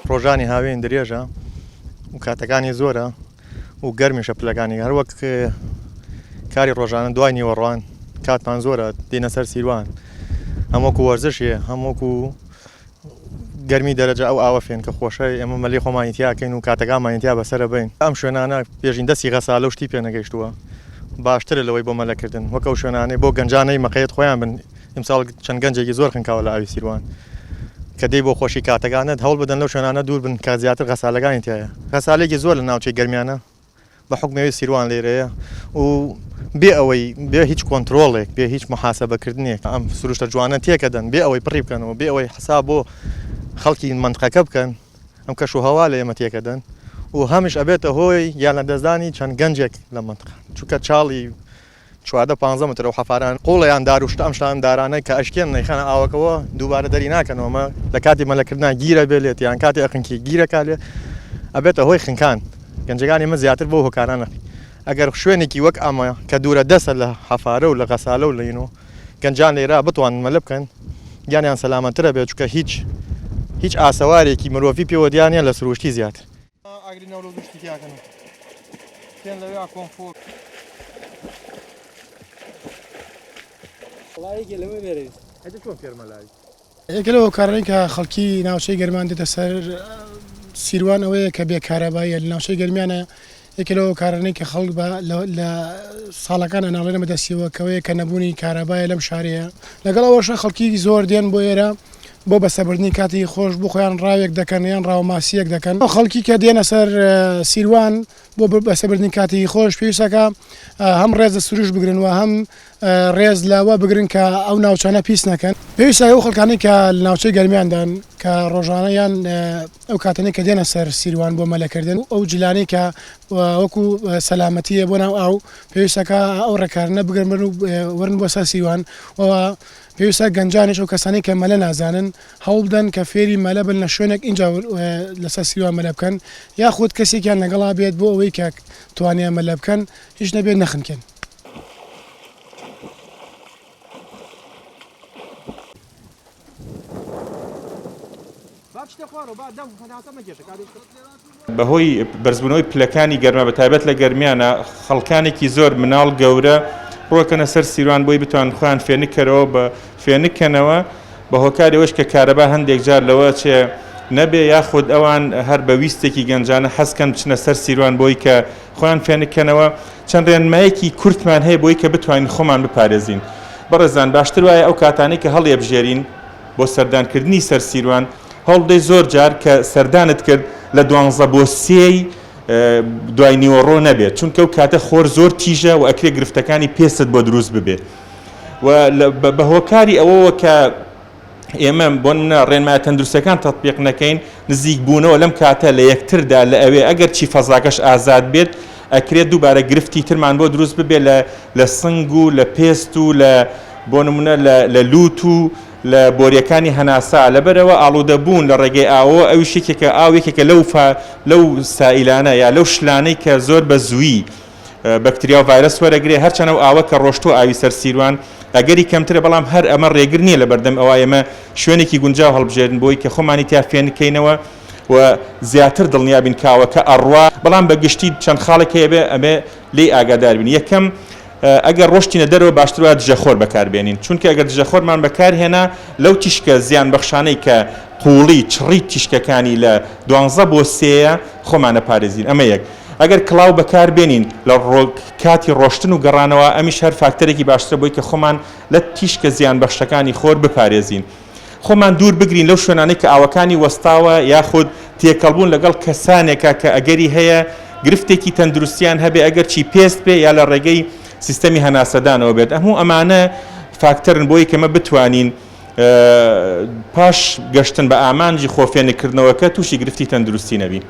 ڕۆژانی هاوێن درێژە و کاتەکانی زۆرە و گەرمیشە پلەکانی هەر وەک کاری ڕۆژانە دوای نیوەڕوان کاتمان زۆرە دێنە سەر سیروان هەمووەکو وەرزشێ هەمووەکو گەرمی دەرەجە ئەو ئاوە فێن کە خۆشەی ئێمە مەلی خۆمانیتیاکەین و کاتەکانمانیتیا بەسەرە بین ئەم شوێنانە پێشین دەستی غەسالە و شتی پێ نەگەیشتووە باشترە لەوەی بۆ مەلەکردن وەکەو شوێنانەی بۆ گەنجانەی مەقەیەت خۆیان بن ئیمساڵ چەند گەنجێکی زۆر خنکاوە لە ئاوی سیروان کە دەی بۆ خۆشی کاتەکانت هەوڵ بدەن لەو شوێنانە دوور بن کە زیاتر غەسالەکانی تایە غەسالێکی زۆر لە ناوچەی گەرمیانە بە حکمەوەی سیروان لێرەیە و بێ ئەوەی بێ هیچ کۆنتترۆڵێک بێ هیچ محاسەبەکردنێک ئەم سروشتە جوانە تێکەدەن بێ ئەوەی پڕی بکەنەوە بێ ئەوەی حساب بۆ خەڵکی منطقەکە بکەن ئەم کەش و هەوا لە ئێمە تێکەدەن و هەمیش ئەبێتە هۆی یان لە دەستدانی چەند گەنجێک لە منطقە چونکە چاڵی 14-15 متر و حەفاران قوڵیان داروشتە ئەم شتان دارانەی کە ئەشکێن نەیخەنە ئاوەکەوە دووبارە دەری ناکەنەوەمە لە کاتی مەلەکردنا گیرە بێت یان کاتی ئەخنکی گیرەکا لێ ئەبێتە هۆی خنکان گەنجەکانی ئمە زیاتر بۆ هۆکاران نەخی ئەگەر شوێنێکی وەک ئەمە کە دوورە دەسە لە حەفارە و لە غەسالە و لەینەوە گەنجان لێرا بتوانن مەلە بکەن گیانیان سەلامەترە بێت چونکە هیچ ئاسەوارێکی مرۆڤی پێوە دیانە لە سروشتی زیاتر یەکە لەوە کارانەی کە خەڵکی ناوچەی گەرمان دێتە سەر سیروان ئەوەیە کە بێکارەباییە لە ناوچەی گەرمیانە یەکە لەوە کارانەی کە خەڵک لە ساڵەکانە ناڵێنە بەدەستیەوە کەوەیە کە نەبوونی کارەبایە لەم شارەیە لەگەڵ ئەوەشە خەڵکی زۆر دێن بۆ ئێرە بۆ بەسەبردنی کاتی خۆش بۆ خۆیان ڕاوێک دەکەن یان ڕاوماسیەک دەکەن خەڵکی کە دێنە سەر سیروان بۆ بەسەبردنی کاتی خۆش پێویستەکە هەم ڕێزە سروش بگرن و هەم ڕێز لاوە بگرن کە ئەو ناوچانە پیس نەکەن پێویستە ئەو خەڵکانەی کە لە ناوچەی گەرمیاندان کە ڕۆژانەیان ئەو کاتانەی کە دێنە سەر سیروان بۆ مەلەکردن ئەو جلانەی کە وەکو سەلامەتیە بۆ ناو ئاو پێویستەکە ئەو ڕێکارانە بگرن و وەرن بۆ سەر سیروان پێویستە گەنجانش ئەو کەسانی کە مەلە نازانن هەوڵ بدەن کە فێری مەلە بن لە شوێنێک اینجا لەسەر سیروان مەلە بکەن یاخود کەسێکیان لەگەڵا بێت بۆ ئەوەی کە توانیان مەلە بکەن هیچ نەبێت نەخنکەن. بەهۆی بەرزبوونەوەی پلەکانی گەرمە بە تایبەت لە گەرمیانە خەڵکانێکی زۆر مناڵ گەورە ڕۆکەنە سەر سیروان بۆی بتوان خۆیان فێنکەرەوە بە فێنکەنەوە بە هۆکاریەوەش کە کارەبا هەندێک جار لەوە چێ نەبێ یاخود ئەوان هەر بە ویستێکی گەنجانە حەزکەن بچنە سەر سیروان بۆی کە خۆیان فێنکەنەوە چەند ڕێنمایەکی کورتمان هەیە بۆی کە بتوانین خۆمان بپارێزین بەڕێزان باشتر وایە ئەو کاتانەی کە هەڵێ بژێرین بۆ سەردانکردنی سەر سیروان هەڵدەی زۆر جار کە سەردانت کرد لە 12 بۆ 3 دوای نیوەڕۆ نەبێت چونکە ئەو کاتە خۆر زۆر تیژە و ئەکرێ گرفتەکانی پێست بۆ دروست ببێت و بە هۆکاری ئەوەوە کە ئێمە بۆ ڕێنمایە تەندروستەکان تەطبیق نەکەین نزیک بوونەوە لەم کاتە لە یەکتردا لە ئەوێ ئەگەر چی فەزاکەش ئازاد بێت ئەکرێت دووبارە گرفتی ترمان بۆ دروست ببێت لە سنگ و لە پێست و بۆ نمونە لە لووت و لە بۆریەکانی هەناسا لەبەرەوە ئاڵوودەبوون لە ڕێگەی ئاوە ئەو شتێکێکە ئاوێکێکە لەو سائیلانە یا لەو شلانەی کە زۆر بە زووی بەکتریا و ڤایرەس وەرەگرێ هەرچەنە ئاوە کە ڕۆشتۆ ئاوی سەر سیروان ئەگەری کەمترە بەڵام هەر ئەمە ڕێگر نییە لە بەردەم ئەوە ئێمە شوێنێکی گونجاو هەڵبژێرن بۆی کە خۆمانی تیا فێنکەینەوە و زیاتر دڵنیابین کاوەکە ئەڕوا بەڵام بەگشتی چەند خاڵێک هەیە ئەمێ لێی ئاگادار بین یەکەم ئەگەر ڕۆشتینە دەرەوە باشتر وایە دژەخۆر بەکاربێنین چونکە ئەگەر دژەخۆرمان بەکارهێنا لەو تیشکە زیان بەخشانەی کە قوڵی چڕی تیشکەکانی لە 12 بۆ 3 خۆمانە پارێزین ئەمە یەک ئەگەر کڵاو بەکاربێنین لە کاتی ڕۆشتن و گەڕانەوە ئەمیش هەر فاکتەرێکی باشترە بۆی کە خۆمان لە تیشکە زیان بەخشەکانی خۆر بپارێزین خۆمان دوور بگرین لەو شوێنانەی کە ئاوەکانی وەستاوە یاخود تێکەڵبوون لەگەڵ کەسانێکە کە ئەگەری هەیە گرفتێکی تەندروستیان هەبێ ئەگەر چی پێست بێ یا لە ڕێگەی سیستەمی هەناسەدانەوە بێت هەموو ئەمانە فاکتەرن بۆی کەمە بتوانین پاش گەشتن بە ئامانجی خۆفێنکردنەوەکە تووشی گرفتی تەندروستی نەبین.